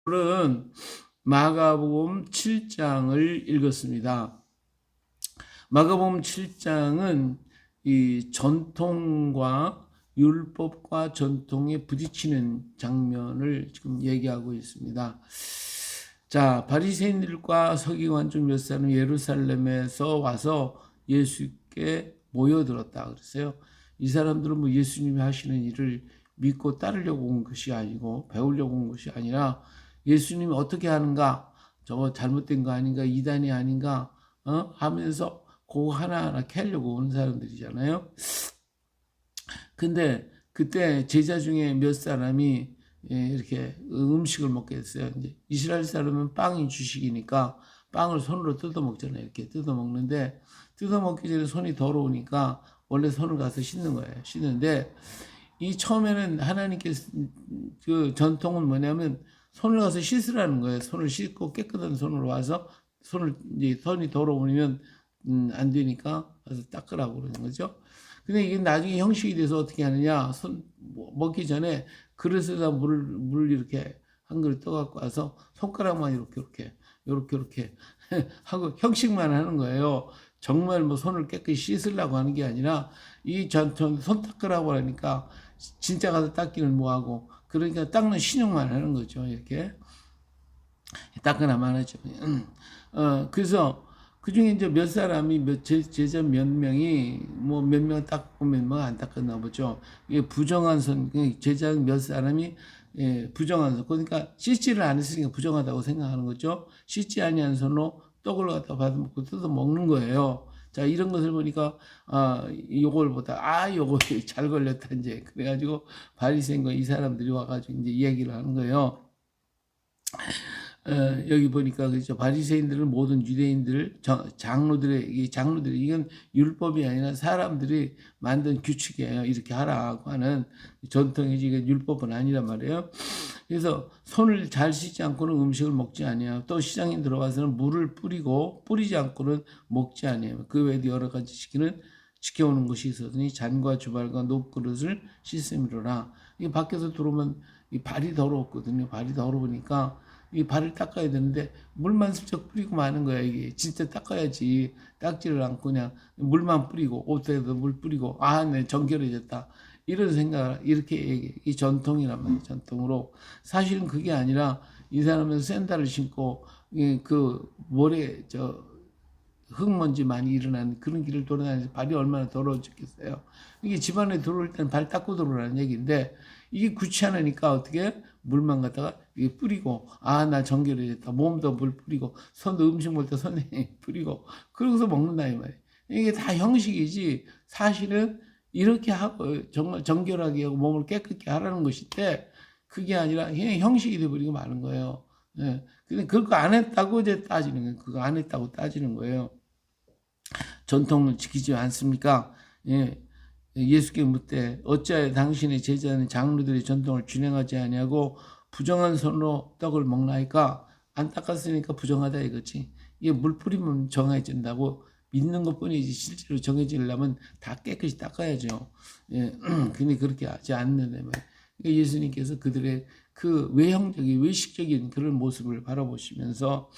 오늘은 마가복음 7장을 읽었습니다. 마가복음 7장은 이 전통과 율법과 전통에 부딪히는 장면을 지금 얘기하고 있습니다. 자, 바리새인들과 서기관중 몇 사람이 예루살렘에서 와서 예수께 모여들었다 그랬어요. 이 사람들은 뭐 예수님이 하시는 일을 믿고 따르려고 온 것이 아니고 배우려고 온 것이 아니라 예수님이 어떻게 하는가, 저거 잘못된 거 아닌가, 이단이 아닌가 하면서 그거 하나하나 캐려고 오는 사람들이잖아요. 근데 그때 제자 중에 몇 사람이 이렇게 음식을 먹게 됐어요. 이제 이스라엘 사람은 빵이 주식이니까 빵을 손으로 뜯어 먹잖아요. 이렇게 뜯어 먹는데 뜯어 먹기 전에 손이 더러우니까 원래 손을 가서 씻는 거예요. 씻는데 이 처음에는 하나님께서 그 전통은 뭐냐면 손을 가서 씻으라는 거예요. 손을 씻고 깨끗한 손으로 와서 이제 손이 더러우면 안 되니까 가서 닦으라고 그러는 거죠. 근데 이게 나중에 형식이 돼서 어떻게 하느냐, 먹기 전에 그릇에다 물을 이렇게 한 그릇 떠갖고 와서 손가락만 이렇게 하고 형식만 하는 거예요. 정말 뭐 손을 깨끗이 씻으려고 하는 게 아니라 손 닦으라고 하니까 진짜 가서 닦기는 뭐하고, 그러니까 닦는 신용만 하는 거죠. 이렇게 닦으나만 하죠. 그래서 그 중에 이제 몇 사람이 제자 몇 명이 뭐 몇 명 닦고 몇 명 안 닦았나 보죠. 이게 부정한 제자 몇 사람이 부정한 손, 그러니까 씻지를 않았으니까 부정하다고 생각하는 거죠. 씻지 아니한 손으로 떡을 갖다 받아먹고 뜯어 먹는 거예요. 자, 이런 것을 보니까 요걸 보다 요거 잘 걸렸다 이제 그래가지고 바리새인과 이 사람들이 와가지고 이제 이야기를 하는 거예요. 여기 보니까 그죠, 바리새인들은 모든 유대인들 장로들이 이건 율법이 아니라 사람들이 만든 규칙이에요. 이렇게 하라고 하는 전통이지 이게 율법은 아니란 말이에요. 그래서 손을 잘 씻지 않고는 음식을 먹지 아니하고, 또 시장에 들어가서는 물을 뿌리지 않고는 먹지 아니하고, 그 외에도 여러 가지 지켜오는 것이 있었으니 잔과 주발과 녹그릇을 씻음이로라. 이 밖에서 들어오면 이 발이 더러웠거든요. 발이 더러우니까 이 발을 닦아야 되는데 물만 슬쩍 뿌리고 마는 거야. 이게 진짜 닦아야지. 닦지를 않고 그냥 물만 뿌리고 옷에도 물 뿌리고 네, 정결해졌다, 이런 생각을 이렇게 얘기해. 이 전통이란 말이에요. 전통으로. 사실은 그게 아니라 이 사람은 샌들을 신고 그 모래 흙먼지 많이 일어나는 그런 길을 돌아다니면서 발이 얼마나 더러워졌겠어요. 이게 집안에 들어올 때는 발 닦고 들어오라는 얘기인데, 이게 귀찮으니까 어떻게 물만 갖다가 이게 뿌리고 나 정결해졌다, 몸도 물 뿌리고 손도 음식 먹을 때 손에 뿌리고 그러고서 먹는다 이 말이에요. 이게 다 형식이지 사실은 이렇게 하고 정말 정결하게 하고 몸을 깨끗게 하라는 것인데, 그게 아니라 그냥 형식이 돼버리고 마는 거예요. 예. 근데 그거 안 했다고 이제 따지는 거예요. 그거 안 했다고 따지는 거예요. 전통을 지키지 않습니까? 예. 예수께 묻되 어찌하여 당신의 제자는 장로들의 전통을 준행하지 아니하고 부정한 손으로 떡을 먹나이까? 안 닦았으니까 부정하다 이거지. 이게 물 뿌리면 정해진다고 믿는 것뿐이지 실제로 정해지려면 다 깨끗이 닦아야죠. 예. 근데 그렇게 하지 않는데 그러니까 예수님께서 그들의 그 외형적인 외식적인 그런 모습을 바라보시면서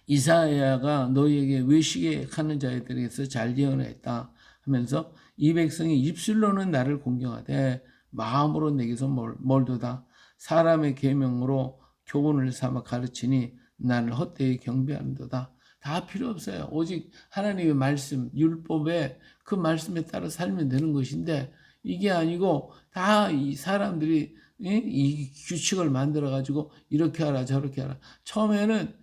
이사야가 너희에게 외식에 하는 자들에게서 잘 예언했다 하면서 이 백성이 입술로는 나를 공경하되 마음으로 내게서 멀도다. 사람의 계명으로 교훈을 삼아 가르치니 나를 헛되이 경배하는도다. 다 필요 없어요. 오직 하나님의 말씀, 율법에 그 말씀에 따라 살면 되는 것인데, 이게 아니고 다 이 사람들이 이 규칙을 만들어 가지고 이렇게 하라 저렇게 하라. 처음에는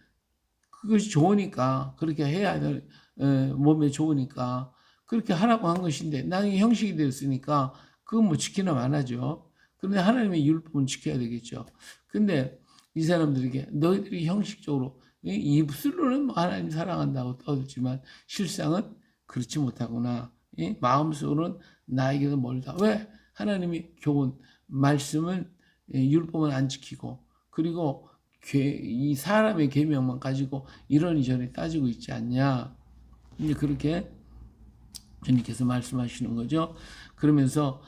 그것이 좋으니까 그렇게 해야 돼. 몸에 좋으니까 그렇게 하라고 한 것인데 나중에 형식이 되었으니까 그건 뭐 지키나 마나죠. 그런데 하나님의 율법은 지켜야 되겠죠. 근데 이 사람들에게 너희들이 형식적으로 입술로는 하나님 사랑한다고 떠들지만 실상은 그렇지 못하구나. 마음속으로는 나에게도 멀다. 왜? 하나님이 교훈, 말씀은 율법은 안 지키고, 그리고 이 사람의 계명만 가지고 이러니저러니 따지고 있지 않냐. 이제 그렇게 주님께서 말씀하시는 거죠. 그러면서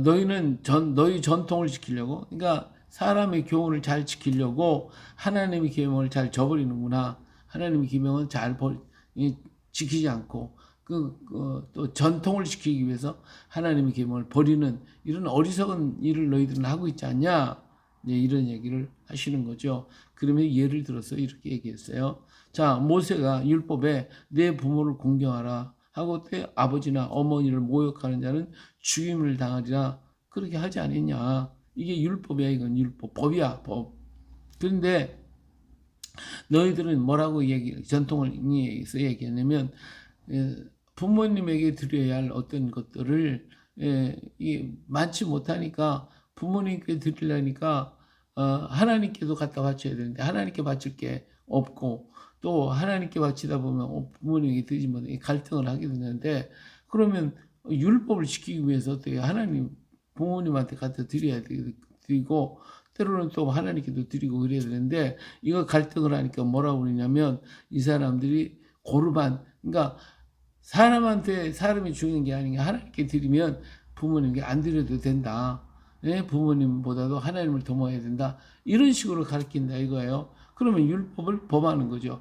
너희는 너희 전통을 지키려고, 그러니까 사람의 교훈을 잘 지키려고 하나님의 계명을 잘 저버리는구나. 하나님의 계명은 지키지 않고 또 전통을 지키기 위해서 하나님의 계명을 버리는 이런 어리석은 일을 너희들은 하고 있지 않냐? 네, 이런 얘기를 하시는 거죠. 그러면 예를 들어서 이렇게 얘기했어요. 자, 모세가 율법에 내 부모를 공경하라 하고 때 아버지나 어머니를 모욕하는 자는 죽임을 당하리라. 그렇게 하지 않았냐? 이게 율법이야. 이건 율법, 법이야, 법. 그런데 너희들은 뭐라고 전통을 얘기했냐면 부모님에게 드려야 할 어떤 것들을 많지 못하니까 부모님께 드리려니까 하나님께도 갖다 바쳐야 되는데 하나님께 바칠 게 없고 또 하나님께 바치다 보면 부모님에게 드리지 못해 갈등을 하게 되는데 그러면 율법을 지키기 위해서 어떻게 하나님 부모님한테 갖다 드려야 되고 때로는 또 하나님께도 드리고 그래야 되는데 이거 갈등을 하니까 뭐라고 그러냐면 이 사람들이 고르반 그러니까 사람한테 사람이 중요한 게 아니라 하나님께 드리면 부모님께 안 드려도 된다. 예? 부모님보다도 하나님을 더 모아야 된다. 이런 식으로 가르친다 이거예요. 그러면 율법을 범하는 거죠.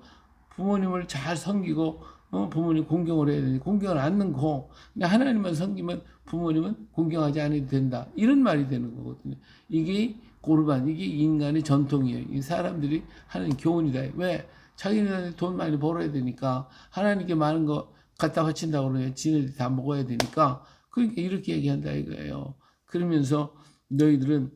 부모님을 잘 섬기고 부모님 공경을 해야 되는데 공경을 안 넣고 그냥 하나님만 섬기면 부모님은 공경하지 않아도 된다. 이런 말이 되는 거거든요. 이게 고르반, 이게 인간의 전통이에요. 이 사람들이 하는 교훈이다. 왜? 자기네들 돈 많이 벌어야 되니까 하나님께 많은 거 갖다 바친다고 그러면 지네들이 다 먹어야 되니까 그러니까 이렇게 얘기한다 이거예요. 그러면서 너희들은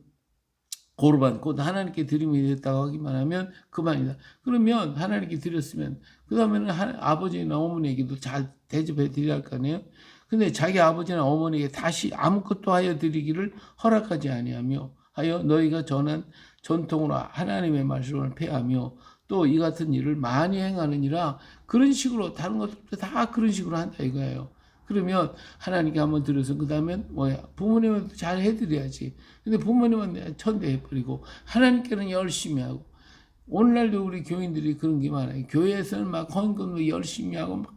고르반 곧 하나님께 드림이 됐다고 하기만 하면 그만이다. 그러면 하나님께 드렸으면 그 다음에는 아버지나 어머니에게도 잘 대접해 드려야 할 거 아니에요. 근데 자기 아버지나 어머니에게 다시 아무것도 하여 드리기를 허락하지 아니하며 하여 너희가 전한 전통으로 하나님의 말씀을 폐하며 또 이 같은 일을 많이 행하느니라. 그런 식으로 다른 것들도 다 그런 식으로 한다 이거예요. 그러면 하나님께 한번 드려서 그 다음엔 뭐야 부모님한테 잘 해드려야지. 근데 부모님은 천대해버리고 하나님께는 열심히 하고 오늘날도 우리 교인들이 그런 게 많아요. 교회에서는 막 헌금도 열심히 하고 막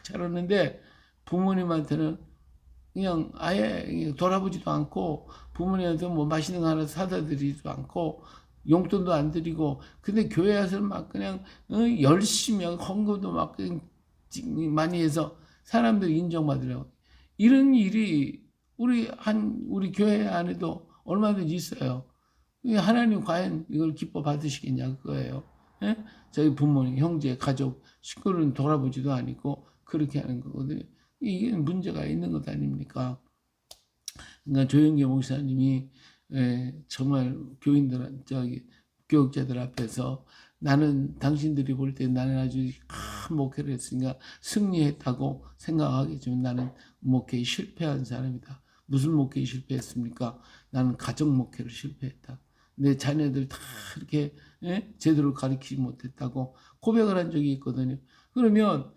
잘하는데 부모님한테는 그냥 아예 돌아보지도 않고 부모님한테 뭐 맛있는 거 하나 사다 드리지도 않고 용돈도 안 드리고 근데 교회에서는 막 그냥 열심히 하고 헌금도 막 많이 해서 사람들이 인정받으려고 이런 일이 우리 교회 안에도 얼마든지 있어요. 하나님 과연 이걸 기뻐 받으시겠냐 그거예요. 예? 저희 부모님, 형제, 가족, 식구는 돌아보지도 않고 그렇게 하는 거거든요. 이게 문제가 있는 것 아닙니까? 그러니까 조영기 목사님이 정말 교육자들 앞에서 나는 당신들이 볼 때 나는 아주 큰 목회를 했으니까 승리했다고 생각하겠지만 나는 목회에 실패한 사람이다. 무슨 목회에 실패했습니까? 나는 가정 목회를 실패했다. 내 자녀들 다 이렇게 제대로 가르치지 못했다고 고백을 한 적이 있거든요. 그러면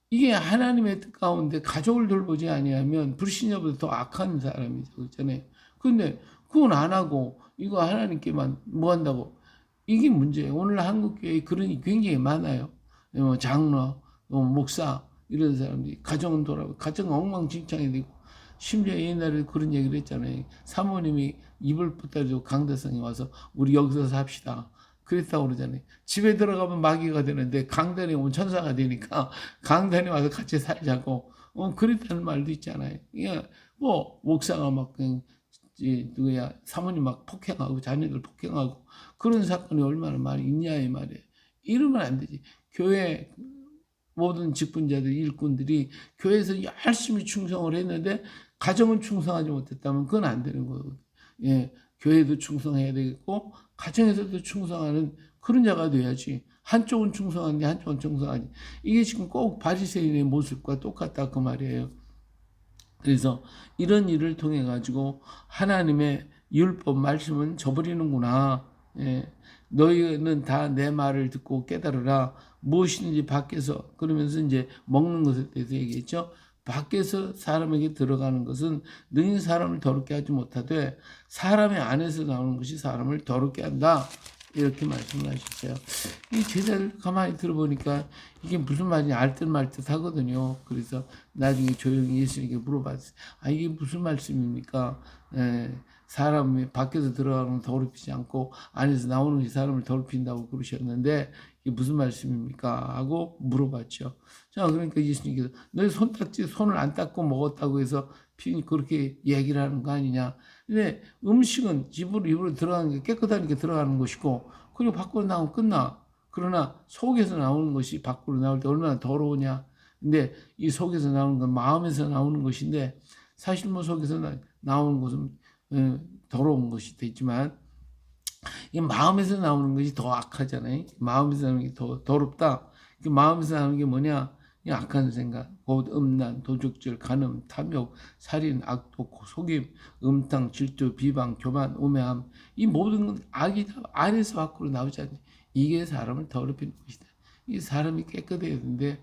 이게 하나님의 뜻 가운데 가족을 돌보지 아니하면 불신자보다 더 악한 사람이죠. 그렇잖아요. 근데 그건 안 하고 이거 하나님께만 뭐 한다고 이게 문제예요. 오늘 한국교회에 그런 굉장히 많아요. 장로, 목사 이런 사람들이 가정은 돌아보고 가정 엉망진창이 되고 심지어 옛날에 그런 얘기를 했잖아요. 사모님이 이불 붙들고 강대성에 와서 우리 여기서 삽시다. 그랬다고 그러잖아요. 집에 들어가면 마귀가 되는데 강단에 오면 천사가 되니까 강단에 와서 같이 살자고 그랬다는 말도 있잖아요. 뭐 목사가 막 누구야 사모님 막 폭행하고 자녀들 폭행하고 그런 사건이 얼마나 많이 있냐 이 말이에요. 이러면 안 되지. 교회 모든 직분자들 일꾼들이 교회에서 열심히 충성을 했는데 가정은 충성하지 못했다면 그건 안 되는 거거든요. 예, 교회도 충성해야 되겠고 가정에서도 충성하는 그런 자가 돼야지. 한쪽은 충성한데 한쪽은 충성하지. 이게 지금 꼭 바리새인의 모습과 똑같다 그 말이에요. 그래서 이런 일을 통해 가지고 하나님의 율법 말씀은 저버리는구나. 예, 너희는 다 내 말을 듣고 깨달으라. 무엇이든지 밖에서 그러면서 이제 먹는 것에 대해서 얘기했죠. 밖에서 사람에게 들어가는 것은 능히 사람을 더럽게 하지 못하되 사람의 안에서 나오는 것이 사람을 더럽게 한다. 이렇게 말씀을 하셨어요. 이 제자들 가만히 들어보니까 이게 무슨 말인지 알듯 말듯 하거든요. 그래서 나중에 조용히 예수님께 물어봤어요. 아, 이게 무슨 말씀입니까? 사람이 밖에서 들어가는 건 더럽히지 않고 안에서 나오는 것이 사람을 더럽힌다고 그러셨는데 이게 무슨 말씀입니까? 하고 물어봤죠. 자, 그러니까 예수님께서 너희 손을 안 닦고 먹었다고 해서 그렇게 얘기를 하는 거 아니냐. 근데 음식은 입으로 들어가는 게 깨끗하니까 들어가는 것이고 그리고 밖으로 나오면 끝나. 그러나 속에서 나오는 것이 밖으로 나올 때 얼마나 더러우냐. 근데 이 속에서 나오는 건 마음에서 나오는 것인데 사실 뭐 속에서 나오는 것은 더러운 것이 되지만 이 마음에서 나오는 것이 더 악하잖아요. 마음에서 나오는 게 더 더럽다. 그 마음에서 나오는 게 뭐냐? 이 악한 생각, 곧 음란, 도적질, 간음, 탐욕, 살인, 악독, 속임, 음탕, 질투, 비방, 교만, 우매함. 이 모든 건 악이 안에서 밖으로 나오지 않니? 이게 사람을 더럽히는 것이다. 이 사람이 깨끗해야 되는데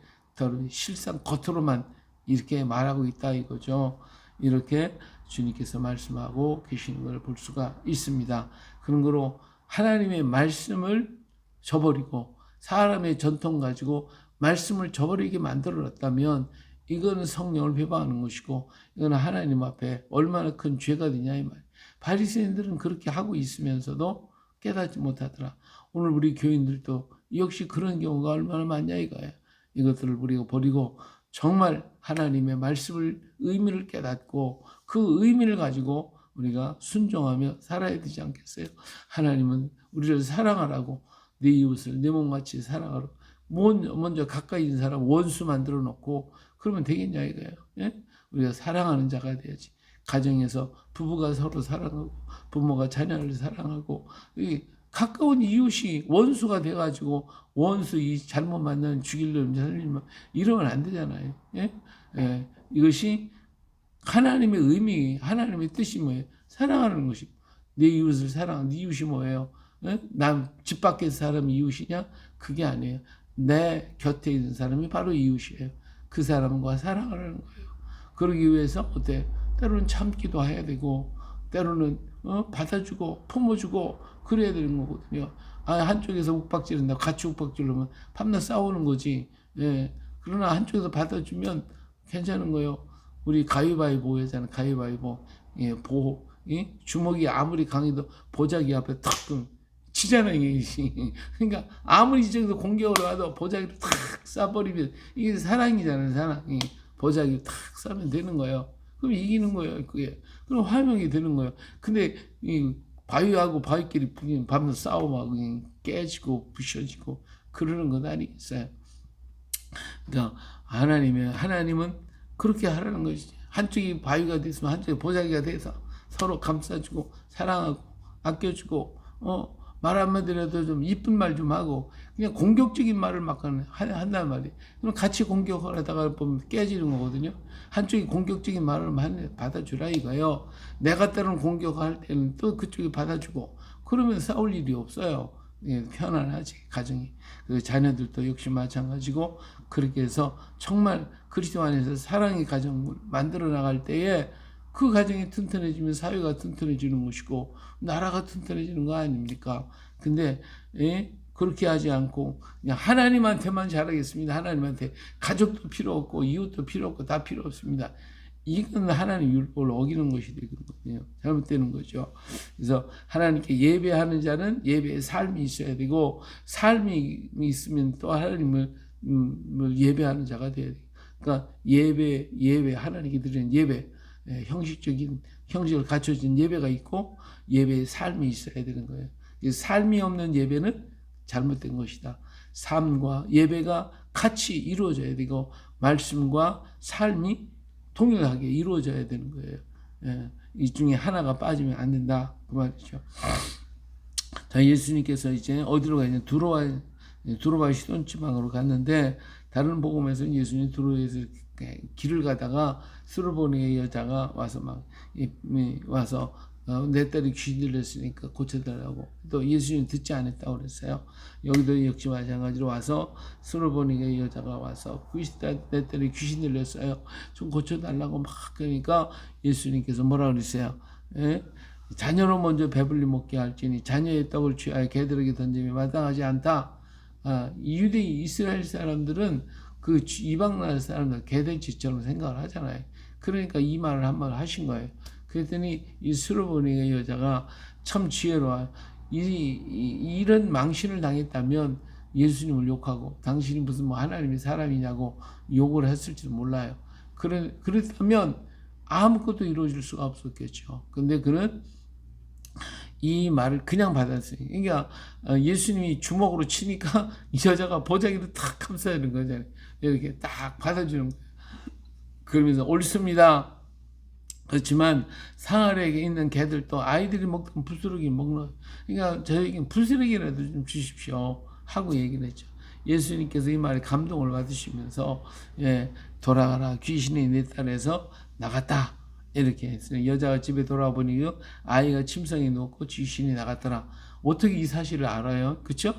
실상 겉으로만 이렇게 말하고 있다 이거죠. 이렇게 주님께서 말씀하고 계시는 걸 볼 수가 있습니다. 그런 거로 하나님의 말씀을 저버리고 사람의 전통 가지고 말씀을 저버리게 만들어놨다면 이거는 성령을 배반하는 것이고 이거는 하나님 앞에 얼마나 큰 죄가 되냐 이 말. 바리새인들은 그렇게 하고 있으면서도 깨닫지 못하더라. 오늘 우리 교인들도 역시 그런 경우가 얼마나 많냐 이거예요. 이것들을 우리가 버리고 정말 하나님의 말씀을 의미를 깨닫고 그 의미를 가지고 우리가 순종하며 살아야 되지 않겠어요? 하나님은 우리를 사랑하라고 네 이웃을 내 몸같이 사랑하라고 먼저 가까이 있는 사람 원수 만들어 놓고 그러면 되겠냐 이거예요. 예? 우리가 사랑하는 자가 돼야지. 가정에서 부부가 서로 사랑하고 부모가 자녀를 사랑하고 가까운 이웃이 원수가 돼가지고 원수 이 잘못 만나면 죽이려면 살리면 이러면 안 되잖아요. 예? 예. 이것이 하나님의 의미, 하나님의 뜻이 뭐예요? 사랑하는 것이. 내 이웃을 사랑하는 네 이웃이 뭐예요? 예? 난 집 밖에서 사람이 이웃이냐? 그게 아니에요. 내 곁에 있는 사람이 바로 이웃이에요. 그 사람과 사랑하는 거예요. 그러기 위해서 어때? 때로는 참기도 해야 되고 때로는 받아주고 품어주고 그래야 되는 거거든요. 한쪽에서 욱박지른다 같이 욱박지르면 밤낮 싸우는 거지. 예. 그러나 한쪽에서 받아주면 괜찮은 거예요. 우리 가위바위보 하잖아. 가위바위보. 예, 보호. 예? 주먹이 아무리 강해도 보자기 앞에 탁 치잖아요. 그러니까 아무리 이쪽에서 공격을 와도 보자기를 탁 쏴버리면 이게 사랑이잖아요. 사랑이. 보자기를 탁 쏴면 되는 거예요. 그럼 이기는 거예요. 그게. 그럼 화명이 되는 거예요. 근데 이 바위하고 바위끼리 밤낮 싸우고 깨지고 부셔지고 그러는 건 아니겠어요. 그러니까 하나님은 그렇게 하라는 것이지. 한쪽이 바위가 됐으면 한쪽이 보자기가 돼서 서로 감싸주고 사랑하고 아껴주고 말 한마디라도 좀 이쁜 말 좀 하고 그냥 공격적인 말을 막 한단 말이에요. 그럼 같이 공격을 하다가 보면 깨지는 거거든요. 한쪽이 공격적인 말을 받아주라 이거예요. 내가 때로는 공격할 때는 또 그쪽이 받아주고 그러면 싸울 일이 없어요. 예, 편안하지 가정이. 그 자녀들도 역시 마찬가지고 그렇게 해서 정말 그리스도 안에서 사랑의 가정을 만들어 나갈 때에 그 가정이 튼튼해지면 사회가 튼튼해지는 것이고 나라가 튼튼해지는 거 아닙니까? 근데 그렇게 하지 않고 그냥 하나님한테만 잘하겠습니다. 하나님한테 가족도 필요 없고 이웃도 필요 없고 다 필요 없습니다. 이건 하나님 율법을 어기는 것이 되거든요. 잘못되는 거죠. 그래서 하나님께 예배하는 자는 예배의 삶이 있어야 되고 삶이 있으면 또 하나님을 예배하는 자가 돼야 돼요. 그러니까 예배 하나님께 드리는 예배 형식적인 형식을 갖춰진 예배가 있고 예배의 삶이 있어야 되는 거예요. 삶이 없는 예배는 잘못된 것이다. 삶과 예배가 같이 이루어져야 되고 말씀과 삶이 동일하게 이루어져야 되는 거예요. 예, 이 중에 하나가 빠지면 안 된다 그 말이죠. 자, 예수님께서 이제 어디로 가냐? 두로와 시돈 지방으로 갔는데 다른 복음에서는 예수님이 두로에서 길을 가다가 수르보니의 여자가 와서 와서 내 딸이 귀신 들렸으니까 고쳐달라고 또 예수님 듣지 않았다고 그랬어요. 여기도 역시 마찬가지로 와서 수르보니의 여자가 와서 내 딸이 귀신 들렸어요. 좀 고쳐달라고 막 그러니까 예수님께서 뭐라 그랬어요? 예? 자녀로 먼저 배불리 먹게 할지니 자녀의 떡을 취하여 개들에게 던짐이 마땅하지 않다. 유대 이스라엘 사람들은 그 이방 나라 사람들 개돼지처럼 생각을 하잖아요. 그러니까 이 말을 한번 하신 거예요. 그랬더니 이 수르보니의 여자가 참 지혜로워요. 이런 망신을 당했다면 예수님을 욕하고 당신이 무슨 뭐 하나님의 사람이냐고 욕을 했을지도 몰라요. 그렇다면 아무것도 이루어질 수가 없었겠죠. 근데 그는 이 말을 그냥 받았어요. 그러니까 예수님이 주먹으로 치니까 이 여자가 보자기로 탁 감싸는 거잖아요. 이렇게 딱 받아주는 거예요. 그러면서 옳습니다. 그렇지만 상아래에 있는 개들도 아이들이 먹던 부스러기 먹는, 그러니까 저에겐 부스러기라도 좀 주십시오 하고 얘기를 했죠. 예수님께서 이 말에 감동을 받으시면서 돌아가라, 귀신이 내 딸에서 나갔다 이렇게 했어요. 여자가 집에 돌아보니 아이가 침상에 누웠고 귀신이 나갔더라. 어떻게 이 사실을 알아요? 그렇죠?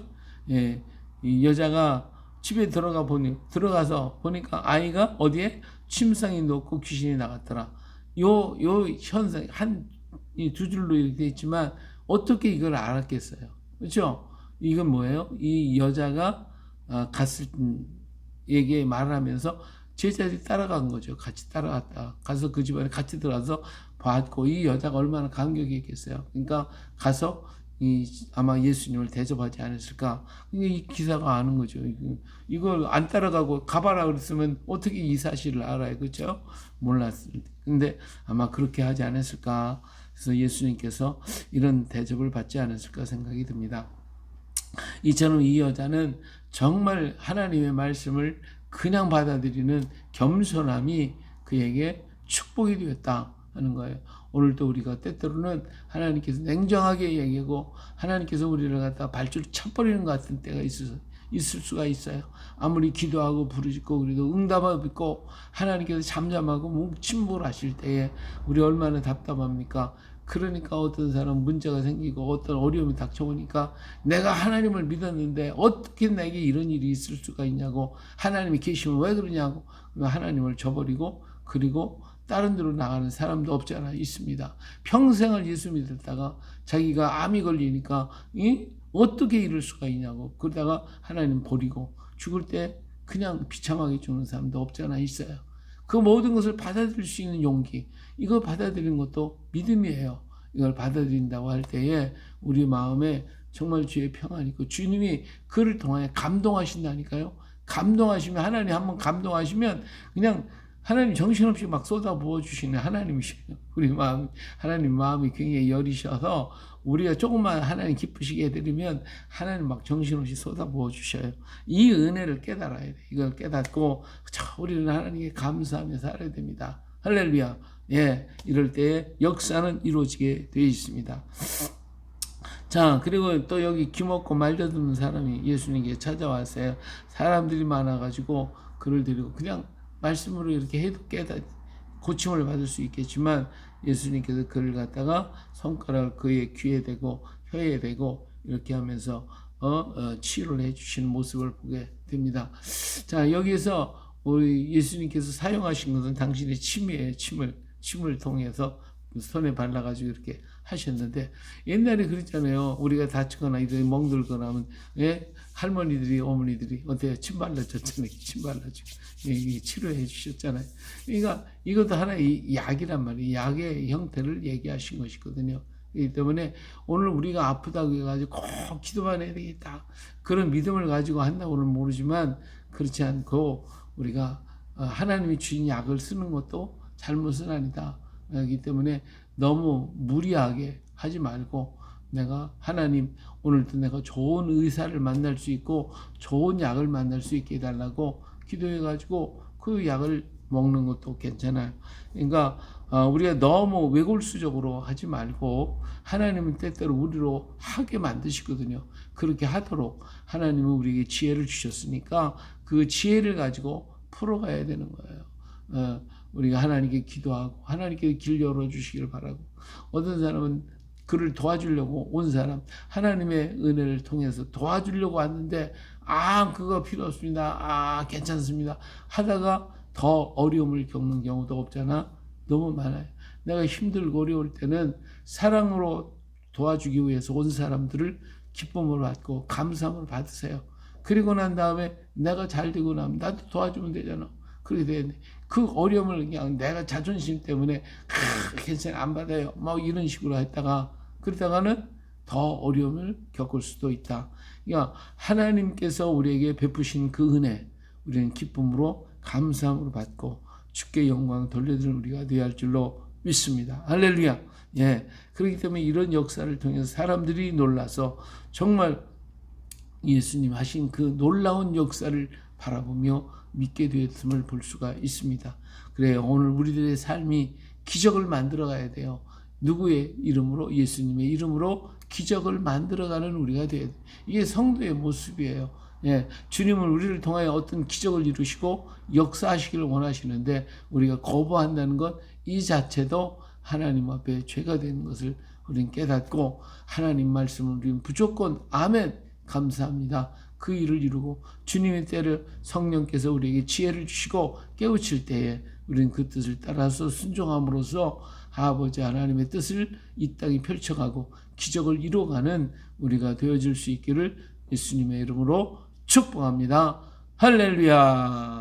이 여자가 집에 들어가서 보니까 아이가 어디에 침상에 누웠고 귀신이 나갔더라. 요 현상 이 두 줄로 이렇게 돼 있지만 어떻게 이걸 알았겠어요? 그렇죠? 이건 뭐예요? 이 여자가 갔을 얘기 말을 하면서 제자들이 따라간 거죠. 같이 따라갔다. 가서 그 집안에 같이 들어가서 봤고 이 여자가 얼마나 감격했겠어요. 그러니까 가서 아마 예수님을 대접하지 않았을까. 이 기사가 아는 거죠. 이걸 안 따라가고 가봐라 그랬으면 어떻게 이 사실을 알아요. 그렇죠? 몰랐을 때. 근데 아마 그렇게 하지 않았을까. 그래서 예수님께서 이런 대접을 받지 않았을까 생각이 듭니다. 이처럼 이 여자는 정말 하나님의 말씀을 그냥 받아들이는 겸손함이 그에게 축복이 되었다 하는 거예요. 오늘도 우리가 때때로는 하나님께서 냉정하게 얘기하고 하나님께서 우리를 갖다가 발줄 쳐버리는 것 같은 때가 있을 수가 있어요. 아무리 기도하고 부르짖고 그래도 응답을 믿고 하나님께서 잠잠하고 침묵하실 때에 우리 얼마나 답답합니까? 그러니까 어떤 사람 문제가 생기고 어떤 어려움이 닥쳐오니까 내가 하나님을 믿었는데 어떻게 내게 이런 일이 있을 수가 있냐고, 하나님이 계시면 왜 그러냐고 하나님을 저버리고 그리고 다른 데로 나가는 사람도 없지 않아 있습니다. 평생을 예수 믿었다가 자기가 암이 걸리니까 어떻게 이럴 수가 있냐고 그러다가 하나님 버리고 죽을 때 그냥 비참하게 죽는 사람도 없지 않아 있어요. 그 모든 것을 받아들일 수 있는 용기, 이거 받아들이는 것도 믿음이에요. 이걸 받아들인다고 할 때에 우리 마음에 정말 주의 평안이 있고 주님이 그를 통하여 감동하신다니까요. 감동하시면, 하나님 한번 감동하시면 그냥 하나님 정신없이 막 쏟아부어 주시는 하나님이시에요. 우리 마음, 하나님 마음이 굉장히 여리셔서 우리가 조금만 하나님 기쁘시게 해드리면 하나님 막 정신없이 쏟아부어 주셔요. 이 은혜를 깨달아야 돼. 이걸 깨닫고 우리는 하나님께 감사하며 살아야 됩니다. 할렐루야. 이럴 때 역사는 이루어지게 되어 있습니다. 자, 그리고 또 여기 귀먹고 말려듣는 사람이 예수님께 찾아왔어요. 사람들이 많아가지고 그를 데리고 그냥 말씀으로 이렇게 해도 고침을 받을 수 있겠지만 예수님께서 그를 갖다가 손가락을 그의 귀에 대고 혀에 대고 이렇게 하면서 치유를 해주시는 모습을 보게 됩니다. 자, 여기서 우리 예수님께서 사용하신 것은 당신의 침이에요. 침을 통해서 손에 발라가지고 이렇게 하셨는데, 옛날에 그랬잖아요. 우리가 다치거나 이렇게 멍들거나 하면 할머니들이 어머니들이 어때요? 침 발라줬잖아요. 침 발라주고 치료해 주셨잖아요. 그러니까 이것도 하나의 약이란 말이에요. 약의 형태를 얘기하신 것이거든요. 그렇기 때문에 오늘 우리가 아프다고 해가지고 꼭 기도만 해야 되겠다, 그런 믿음을 가지고 한다고는 모르지만 그렇지 않고 우리가 하나님이 주신 약을 쓰는 것도 잘못은 아니다. 그렇기 때문에 너무 무리하게 하지 말고 내가 하나님 오늘도 내가 좋은 의사를 만날 수 있고 좋은 약을 만날 수 있게 해달라고 기도해가지고 그 약을 먹는 것도 괜찮아요. 그러니까 우리가 너무 외골수적으로 하지 말고 하나님은 때때로 우리로 하게 만드시거든요. 그렇게 하도록 하나님은 우리에게 지혜를 주셨으니까 그 지혜를 가지고 풀어가야 되는 거예요. 우리가 하나님께 기도하고 하나님께 길 열어주시기를 바라고, 어떤 사람은 그를 도와주려고 온 사람 하나님의 은혜를 통해서 도와주려고 왔는데 그거 필요 없습니다, 괜찮습니다 하다가 더 어려움을 겪는 경우도 없잖아. 너무 많아요. 내가 힘들고 어려울 때는 사랑으로 도와주기 위해서 온 사람들을 기쁨으로 받고 감사함을 받으세요. 그리고 난 다음에 내가 잘 되고 나면 나도 도와주면 되잖아. 그렇게 되는데 그 어려움을 그냥 내가 자존심 때문에 괜찮아 안 받아요 막 이런 식으로 했다가 그러다가는 더 어려움을 겪을 수도 있다. 그러니까 하나님께서 우리에게 베푸신 그 은혜 우리는 기쁨으로 감사함으로 받고 주께 영광 돌려드리는 우리가 되어야 할 줄로 믿습니다. 할렐루야. 예. 그렇기 때문에 이런 역사를 통해서 사람들이 놀라서 정말 예수님 하신 그 놀라운 역사를 바라보며 믿게 되었음을 볼 수가 있습니다. 그래요. 오늘 우리들의 삶이 기적을 만들어 가야 돼요. 누구의 이름으로? 예수님의 이름으로 기적을 만들어가는 우리가 돼야 돼요. 이게 성도의 모습이에요. 예, 주님은 우리를 통하여 어떤 기적을 이루시고 역사하시기를 원하시는데 우리가 거부한다는 것 이 자체도 하나님 앞에 죄가 되는 것을 우리는 깨닫고 하나님 말씀을 우리는 무조건 아멘 감사합니다. 그 일을 이루고 주님의 때를 성령께서 우리에게 지혜를 주시고 깨우칠 때에 우리는 그 뜻을 따라서 순종함으로써 아버지 하나님의 뜻을 이 땅에 펼쳐가고 기적을 이루어가는 우리가 되어질 수 있기를 예수님의 이름으로 축복합니다. 할렐루야.